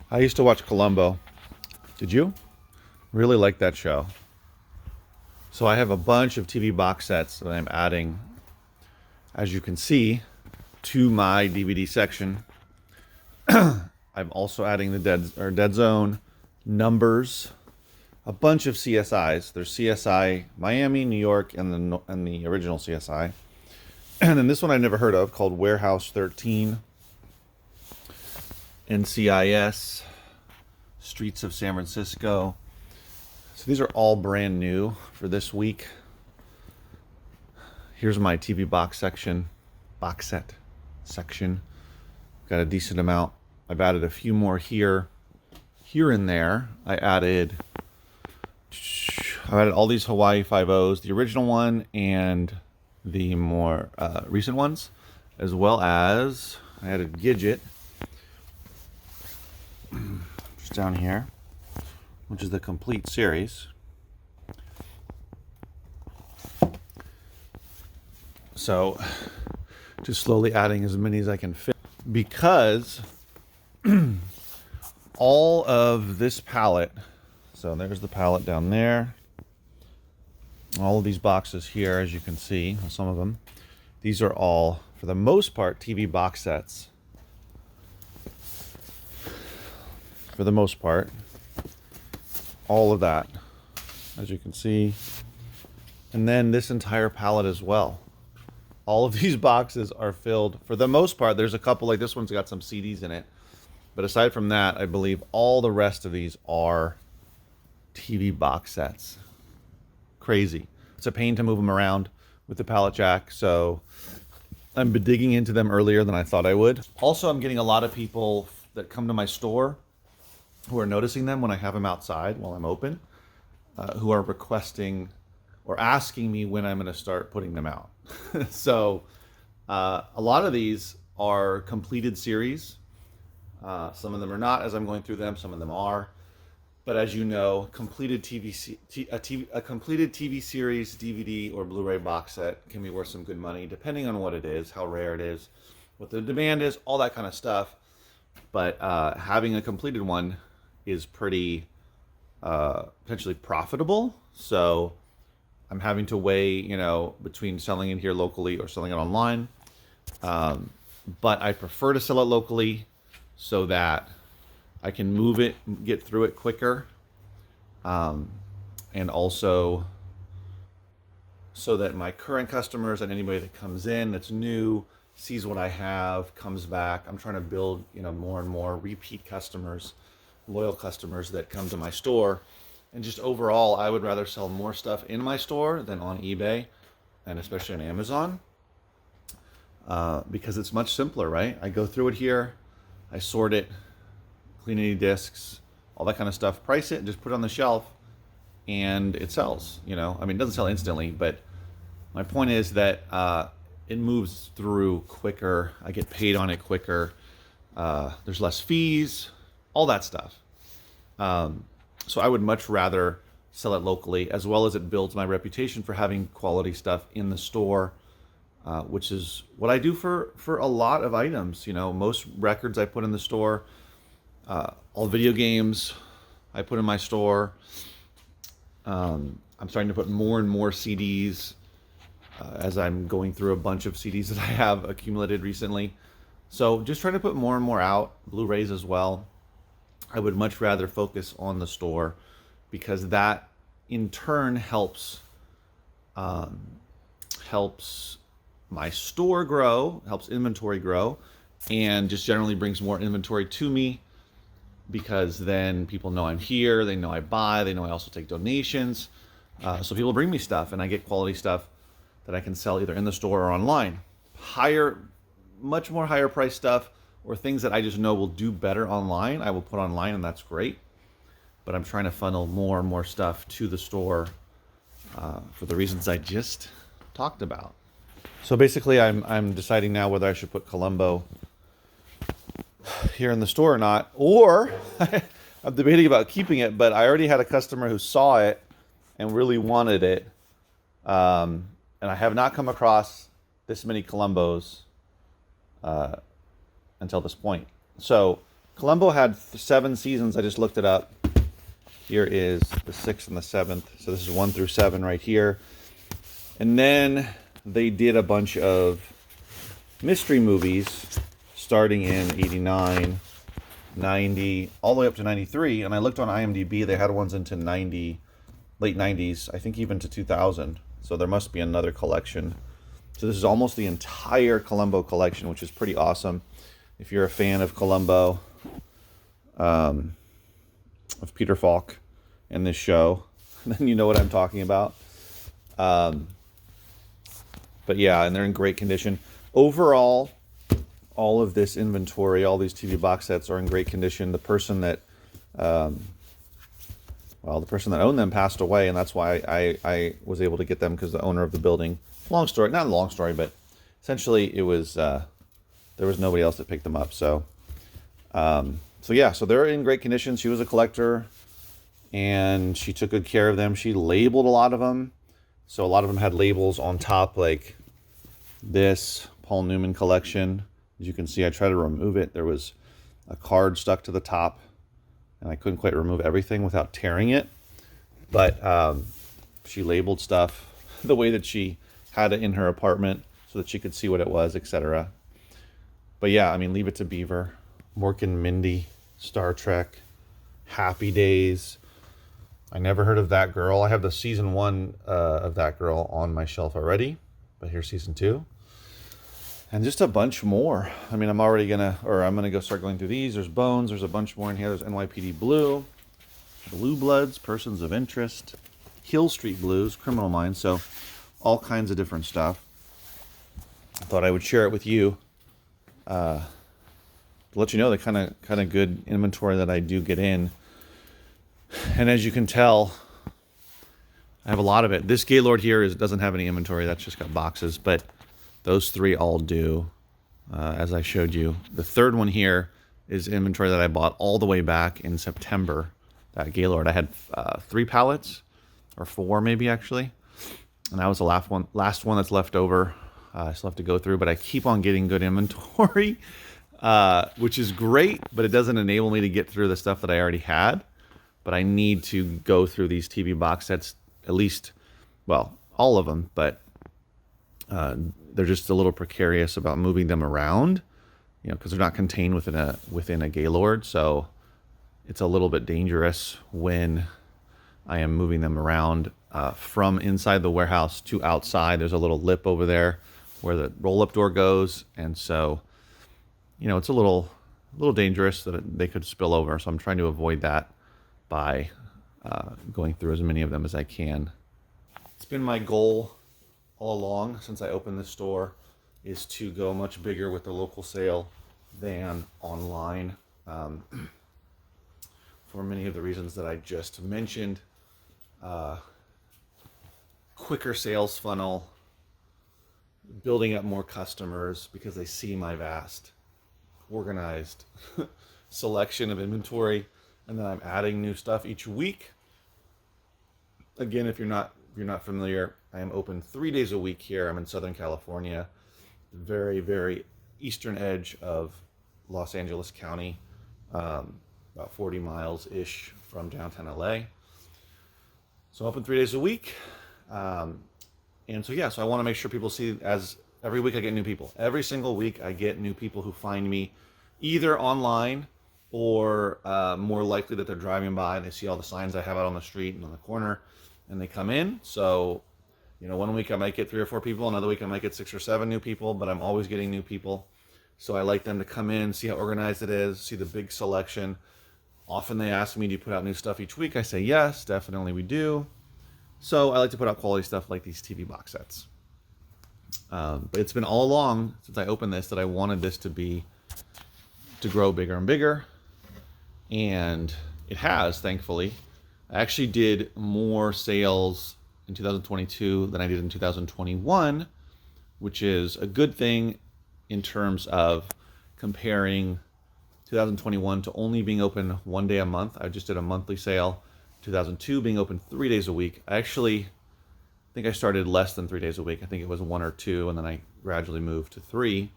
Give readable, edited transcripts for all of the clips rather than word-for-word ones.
I used to watch Columbo. Did you? Really like that show. So I have a bunch of TV box sets that I'm adding, as you can see, to my DVD section. I'm also adding the Dead Zone, Numbers, a bunch of CSIs. There's CSI Miami, New York, and the original CSI. And then this one I never heard of called Warehouse 13, NCIS, Streets of San Francisco. So these are all brand new for this week. Here's my TV box set section. Got a decent amount. I've added a few more here and there. I added all these Hawaii 5.0s, the original one and the more recent ones, as well as I added Gidget, just down here, which is the complete series. So just slowly adding as many as I can fit, because all of this palette, so there's the palette down there, all of these boxes here, as you can see, some of them, these are all, for the most part, TV box sets. For the most part, all of that, as you can see. And then this entire palette as well. All of these boxes are filled, for the most part. There's a couple, like this one's got some CDs in it. But aside from that, I believe all the rest of these are TV box sets. Crazy. It's a pain to move them around with the pallet jack, so I'm digging into them earlier than I thought I would. Also, I'm getting a lot of people that come to my store who are noticing them when I have them outside while I'm open, who are requesting or asking me when I'm going to start putting them out. So a lot of these are completed series. Some of them are not, as I'm going through them. Some of them are. But as you know, a completed TV series, DVD, or Blu-ray box set can be worth some good money, depending on what it is, how rare it is, what the demand is, all that kind of stuff. But having a completed one is pretty potentially profitable. So I'm having to weigh, between selling it here locally or selling it online. But I prefer to sell it locally so that I can move it, get through it quicker. And also so that my current customers and anybody that comes in that's new sees what I have, comes back. I'm trying to build, more and more repeat customers, loyal customers that come to my store. And just overall, I would rather sell more stuff in my store than on eBay, and especially on Amazon, because it's much simpler, right? I go through it here, I sort it, clean any discs, all that kind of stuff, price it, and just put it on the shelf, and it sells. It doesn't sell instantly, but my point is that it moves through quicker. I get paid on it quicker. There's less fees, all that stuff. So I would much rather sell it locally, as well as it builds my reputation for having quality stuff in the store, which is what I do for a lot of items. Most records I put in the store, all video games I put in my store. I'm starting to put more and more CDs as I'm going through a bunch of CDs that I have accumulated recently. So just trying to put more and more out, Blu-rays as well. I would much rather focus on the store, because that in turn helps my store grow, helps inventory grow, and just generally brings more inventory to me, because then people know I'm here, they know I buy, they know I also take donations. So people bring me stuff, and I get quality stuff that I can sell either in the store or online. Much more higher price stuff, or things that I just know will do better online, I will put online, and that's great. But I'm trying to funnel more and more stuff to the store for the reasons I just talked about. So basically, I'm deciding now whether I should put Columbo here in the store or not, or I'm debating about keeping it, but I already had a customer who saw it and really wanted it. And I have not come across this many Columbos until this point. So Columbo had 7 seasons. I just looked it up. Here is the 6th and the 7th. So this is 1 through 7 right here. And then they did a bunch of mystery movies starting in 89, 90, all the way up to 93. And I looked on IMDb. They had ones into 90, late 90s, I think even to 2000. So there must be another collection. So this is almost the entire Columbo collection, which is pretty awesome. If you're a fan of Columbo, of Peter Falk and this show, then you know what I'm talking about. But yeah, and they're in great condition. Overall, all of this inventory, all these TV box sets are in great condition. The person that, the person that owned them passed away, and that's why I was able to get them, because the owner of the building, long story, not a long story, but essentially it was, there was nobody else that picked them up. So yeah, so they're in great condition. She was a collector, and she took good care of them. She labeled a lot of them. So a lot of them had labels on top, like this Paul Newman collection. As you can see, I tried to remove it. There was a card stuck to the top, and I couldn't quite remove everything without tearing it. But she labeled stuff the way that she had it in her apartment so that she could see what it was, etc. But yeah, I mean, Leave It to Beaver, Mork and Mindy, Star Trek, Happy Days. I never heard of That Girl. I have the season 1 of That Girl on my shelf already, but here's season 2. And just a bunch more. I mean, I'm gonna go start going through these. There's Bones, there's a bunch more in here. There's NYPD Blue, Blue Bloods, Persons of Interest, Hill Street Blues, Criminal Minds, so all kinds of different stuff. I thought I would share it with you. Let you know the kind of good inventory that I do get in. And as you can tell, I have a lot of it. This Gaylord here doesn't have any inventory. That's just got boxes, but those 3 all do, as I showed you. The third one here is inventory that I bought all the way back in September. That Gaylord, I had 3 pallets, or 4 maybe actually, and that was the last one that's left over. I still have to go through, but I keep on getting good inventory. Which is great, but it doesn't enable me to get through the stuff that I already had. But I need to go through these TV box sets, at least, well, all of them, but they're just a little precarious about moving them around, because they're not contained within a Gaylord. So it's a little bit dangerous when I am moving them around from inside the warehouse to outside. There's a little lip over there where the roll-up door goes, and so it's a little dangerous that they could spill over. So I'm trying to avoid that by going through as many of them as I can. It's been my goal all along since I opened this store, is to go much bigger with the local sale than online, for many of the reasons that I just mentioned. Quicker sales funnel, building up more customers because they see my vast organized selection of inventory, and then I'm adding new stuff each week. Again, if you're not familiar, I am open 3 days a week here. I'm in Southern California, the very, very eastern edge of Los Angeles County, about 40 miles ish from downtown LA. So open 3 days a week, and so I want to make sure people see, as every week I get new people. Every single week I get new people who find me either online, or more likely that they're driving by and they see all the signs I have out on the street and on the corner, and they come in. So, 1 week I might get 3 or 4 people, another week I might get 6 or 7 new people, but I'm always getting new people. So I like them to come in, see how organized it is, see the big selection. Often they ask me, do you put out new stuff each week? I say, yes, definitely we do. So I like to put out quality stuff like these TV box sets. But it's been all along since I opened this that I wanted this to grow bigger and bigger. And it has, thankfully. I actually did more sales in 2022 than I did in 2021, which is a good thing in terms of comparing 2021 to only being open 1 day a month. I just did a monthly sale. 2002 being open 3 days a week. I actually think I started less than 3 days a week. I think it was 1 or 2, and then I gradually moved to 3.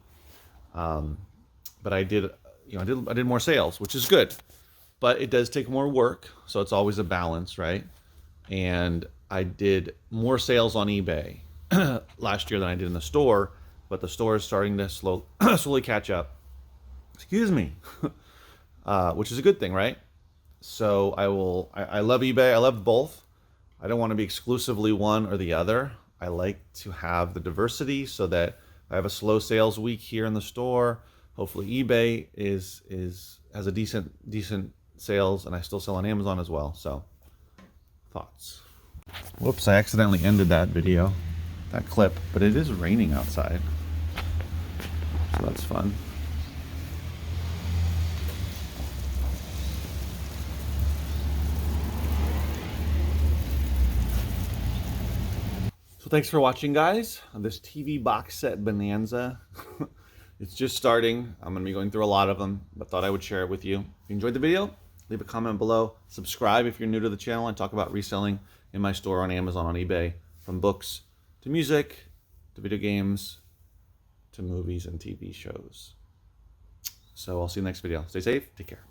But I did, I did more sales, which is good, but it does take more work. So it's always a balance, right? And I did more sales on eBay last year than I did in the store, but the store is starting to slowly catch up. Excuse me, which is a good thing, right? So I love eBay. I love both. I don't want to be exclusively one or the other. I like to have the diversity so that I have a slow sales week here in the store. Hopefully eBay has a decent sales, and I still sell on Amazon as well. So thoughts. Whoops, I accidentally ended that video, that clip, but it is raining outside. So that's fun. So thanks for watching, guys, on this TV box set bonanza. It's just starting. I'm going to be going through a lot of them, but thought I would share it with you. If you enjoyed the video, leave a comment below. Subscribe if you're new to the channel. I talk about reselling in my store on Amazon, on eBay, from books to music to video games to movies and TV shows. So I'll see you next video. Stay safe. Take care.